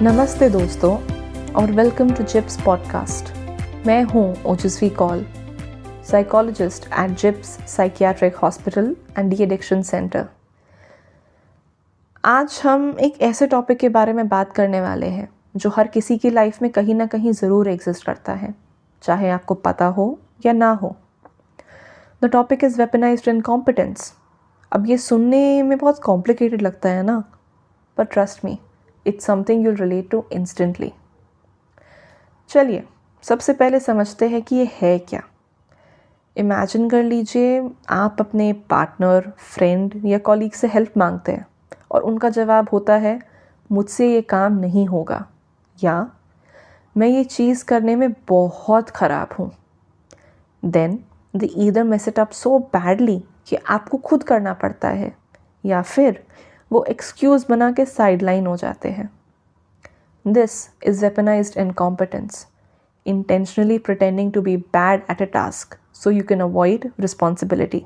नमस्ते दोस्तों और वेलकम टू जिप्स पॉडकास्ट। मैं हूं ओजस्वी कौल, साइकोलॉजिस्ट एट जिप्स psychiatric hospital and de addiction centre. आज हम एक ऐसे टॉपिक के बारे में बात करने वाले हैं जो हर किसी की लाइफ में कहीं ना कहीं ज़रूर एग्जिस्ट करता है, चाहे आपको पता हो या ना हो। The topic is weaponised incompetence. अब ये सुनने में बहुत कॉम्प्लिकेटेड लगता है ना, पर trust me, it's something you'll relate to instantly. चलिए सबसे पहले समझते हैं कि ये है क्या। इमेजिन कर लीजिए आप अपने पार्टनर, फ्रेंड या कॉलीग से हेल्प मांगते हैं और उनका जवाब होता है मुझसे ये काम नहीं होगा, या मैं ये चीज़ करने में बहुत ख़राब हूँ। Then they either mess it up so badly कि आपको खुद करना पड़ता है, या फिर वो एक्सक्यूज़ बना के साइडलाइन हो जाते हैं। This is weaponised incompetence, intentionally pretending to be bad at a task so you can avoid responsibility.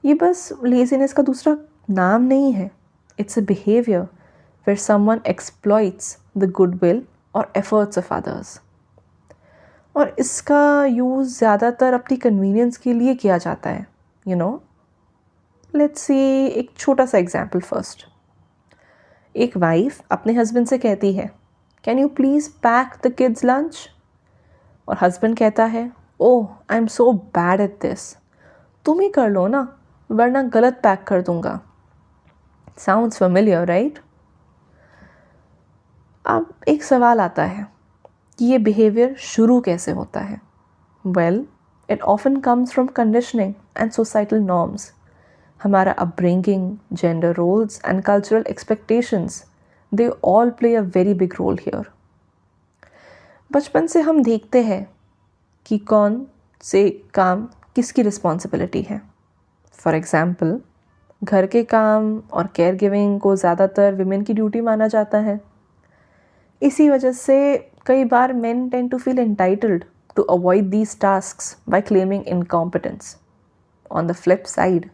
ये बस लेजीनेस का दूसरा नाम नहीं है। It's a behavior where someone exploits the goodwill or efforts of others. और इसका यूज़ ज़्यादातर अपनी कन्वीनियंस के लिए किया जाता है। लेट्स सी एक छोटा सा एग्जाम्पल फर्स्ट। एक वाइफ अपने हस्बैंड से कहती है, can you please pack the kids lunch? और हस्बैंड कहता है, oh I am so bad at this, तुम ही कर लो ना, वरना गलत पैक कर दूंगा। Sounds familiar, right? अब एक सवाल आता है कि ये बिहेवियर शुरू कैसे होता है? Well, it often comes from conditioning and societal norms. हमारा upbringing, gender roles and cultural expectations, they all play a very big role here. बचपन से हम देखते हैं कि कौन से काम किसकी रिस्पॉन्सिबिलिटी है। फॉर एग्ज़ाम्पल, घर के काम और केयर गिविंग को ज़्यादातर विमेन की ड्यूटी माना जाता है। इसी वजह से कई बार men tend to feel entitled to avoid these tasks by claiming incompetence. On the flip side,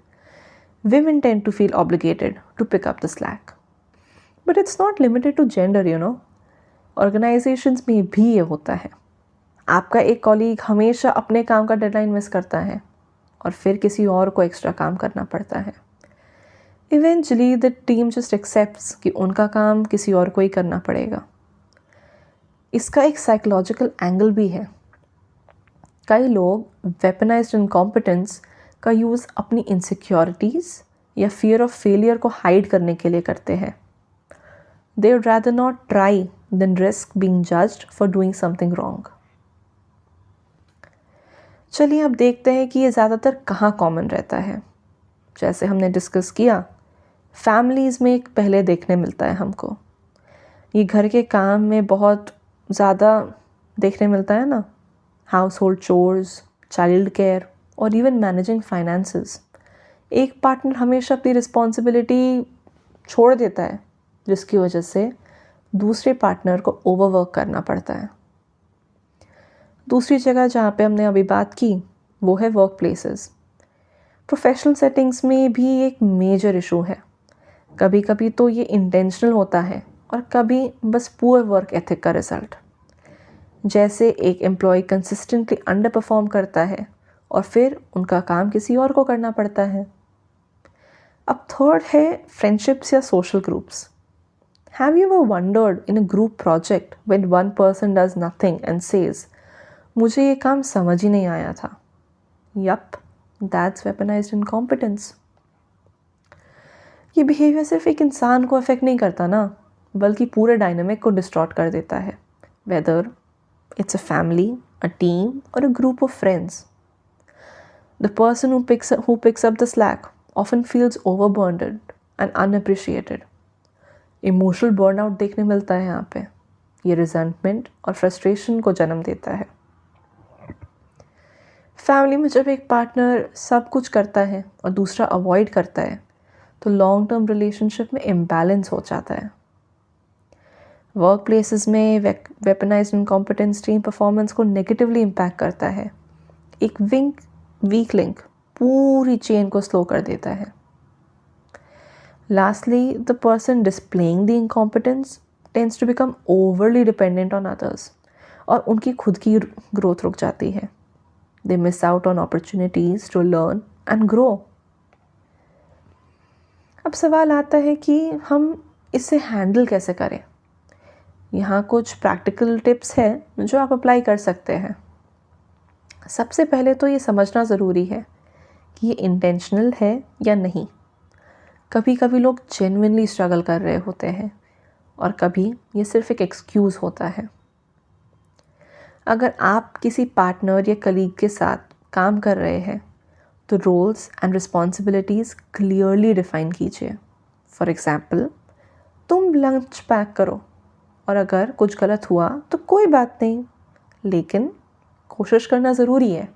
women tend to feel obligated to pick up the slack. But it's not limited to gender, Organizations में भी ये होता है। आपका एक colleague हमेशा अपने काम का डेडलाइन मिस करता है और फिर किसी और को एक्स्ट्रा काम करना पड़ता है। Eventually the team just accepts कि उनका काम किसी और को ही करना पड़ेगा। इसका एक साइकोलॉजिकल एंगल भी है। कई लोग वेपनाइज्ड इनकॉम्पिटेंस का यूज़ अपनी इनसिक्योरिटीज़ या फियर ऑफ फेलियर को हाइड करने के लिए करते हैं। They would rather not try than risk being judged for doing something wrong. चलिए अब देखते हैं कि ये ज़्यादातर कहाँ कॉमन रहता है। जैसे हमने डिस्कस किया, फैमिलीज़ में एक पहले देखने मिलता है हमको। ये घर के काम में बहुत ज़्यादा देखने मिलता है ना, house hold chores, child care और इवन मैनेजिंग फाइनेंसेस। एक पार्टनर हमेशा अपनी रिस्पॉन्सिबिलिटी छोड़ देता है, जिसकी वजह से दूसरे पार्टनर को ओवरवर्क करना पड़ता है। दूसरी जगह जहाँ पे हमने अभी बात की वो है वर्क प्लेसेस। प्रोफेशनल सेटिंग्स में भी एक मेजर इशू है। कभी कभी तो ये इंटेंशनल होता है और कभी बस पुअर वर्क एथिक का रिजल्ट। जैसे एक एम्प्लॉय कंसिस्टेंटली अंडर परफॉर्म करता है और फिर उनका काम किसी और को करना पड़ता है। अब थर्ड है फ्रेंडशिप्स या social groups. Have you ever wondered in a group project when one person does nothing and says मुझे ये काम समझ ही नहीं आया था? Yup, that's weaponised incompetence. ये बिहेवियर सिर्फ एक इंसान को अफेक्ट नहीं करता ना, बल्कि पूरे डायनामिक को डिस्टॉर्ट कर देता है, whether it's a family, a team और a group of friends. The person who picks up the slack often feels overburdened and unappreciated. Emotional burnout देखने मिलता है यहाँ पे। ये resentment और frustration को जन्म देता है। फैमिली में जब एक पार्टनर सब कुछ करता है और दूसरा अवॉइड करता है, तो लॉन्ग टर्म रिलेशनशिप में इम्बैलेंस हो जाता है। वर्क प्लेसेस में वेपनाइज्ड इनकॉम्पिटेंस टीम परफॉर्मेंस को नेगेटिवली इम्पैक्ट करता है। एक वीक लिंक पूरी चेन को स्लो कर देता है। Lastly, the person displaying the incompetence tends to become overly dependent on others और उनकी खुद की ग्रोथ रुक जाती है. They miss out on opportunities to learn and grow. अब सवाल आता है कि हम इसे हैंडल कैसे करें. यहाँ कुछ प्रैक्टिकल टिप्स हैं जो आप अप्लाई कर सकते हैं. सबसे पहले तो ये समझना ज़रूरी है कि ये इंटेंशनल है या नहीं. कभी कभी लोग जेन्युइनली स्ट्रगल कर रहे होते हैं और कभी ये सिर्फ एक एक्सक्यूज़ होता है. अगर आप किसी पार्टनर या कलीग के साथ काम कर रहे हैं तो roles and responsibilities clearly define कीजिए. फॉर एग्ज़ाम्पल, तुम लंच पैक करो और अगर कुछ गलत हुआ तो कोई बात नहीं, लेकिन कोशिश करना ज़रूरी है,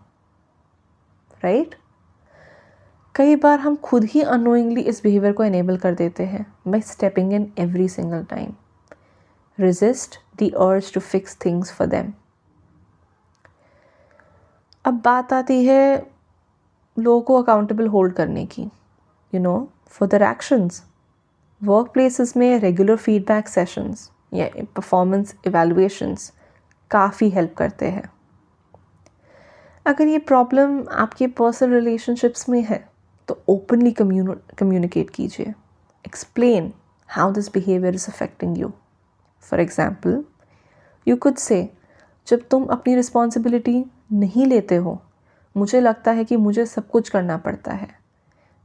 राइट? कई बार हम खुद ही अननोइंगली इस बिहेवियर को एनेबल कर देते हैं by stepping in every single time. Resist the urge to fix things for them. अब बात आती है लोगों को अकाउंटेबल होल्ड करने की, for their actions. Work places में रेगुलर फीडबैक सेशंस या परफॉर्मेंस इवैल्यूएशंस काफ़ी हेल्प करते हैं. अगर ये प्रॉब्लम आपके पर्सनल रिलेशनशिप्स में है तो ओपनली कम्युनिकेट कीजिए. Explain how this behaviour is affecting you. For example, you could say, जब तुम अपनी रिस्पॉन्सिबिलिटी नहीं लेते हो, मुझे लगता है कि मुझे सब कुछ करना पड़ता है.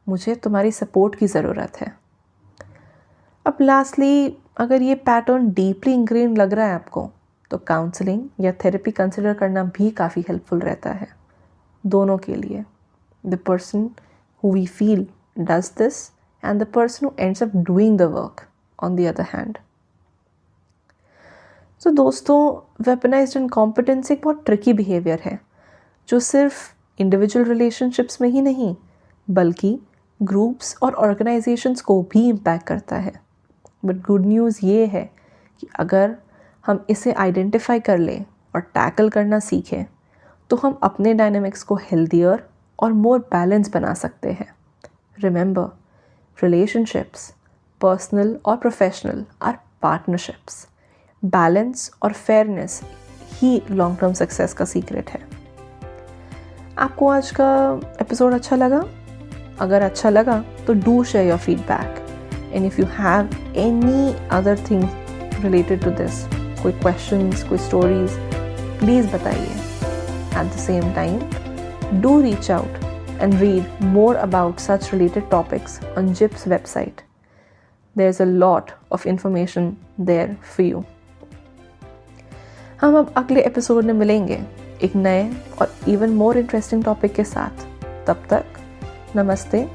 मुझे तुम्हारी सपोर्ट की ज़रूरत है. अब लास्टली, अगर ये पैटर्न डीपली इंग्रेन लग रहा है आपको तो काउंसलिंग या थेरेपी कंसिडर करना भी काफ़ी हेल्पफुल रहता है दोनों के लिए. The person who we feel does this and the person who ends up doing the work on the other hand. तो दोस्तों, वेपनाइज्ड इनकॉम्पिटेंस एक बहुत ट्रिकी बिहेवियर है जो सिर्फ इंडिविजुअल रिलेशनशिप्स में ही नहीं बल्कि ग्रुप्स और ऑर्गेनाइजेशंस को भी इम्पैक्ट करता है. बट गुड न्यूज़ ये है कि अगर हम इसे आइडेंटिफाई कर लें और टैकल करना सीखें तो हम अपने डायनामिक्स को हेल्दियर और मोर बैलेंस बना सकते हैं. रिमेंबर, रिलेशनशिप्स, पर्सनल और प्रोफेशनल, आर पार्टनरशिप्स. बैलेंस और फेयरनेस ही लॉन्ग टर्म सक्सेस का सीक्रेट है. आपको आज का एपिसोड अच्छा लगा? अगर अच्छा लगा तो do share your feedback. And if you have any other things related to this, कोई क्वेश्चंस, कोई स्टोरीज, प्लीज़ बताइए. At the same time, do reach out and read more about such related topics on JIP's website. There's a lot of information there for you. हम अब अगले episode में मिलेंगे एक नए और इवन मोर इंटरेस्टिंग टॉपिक के साथ. तब तक नमस्ते.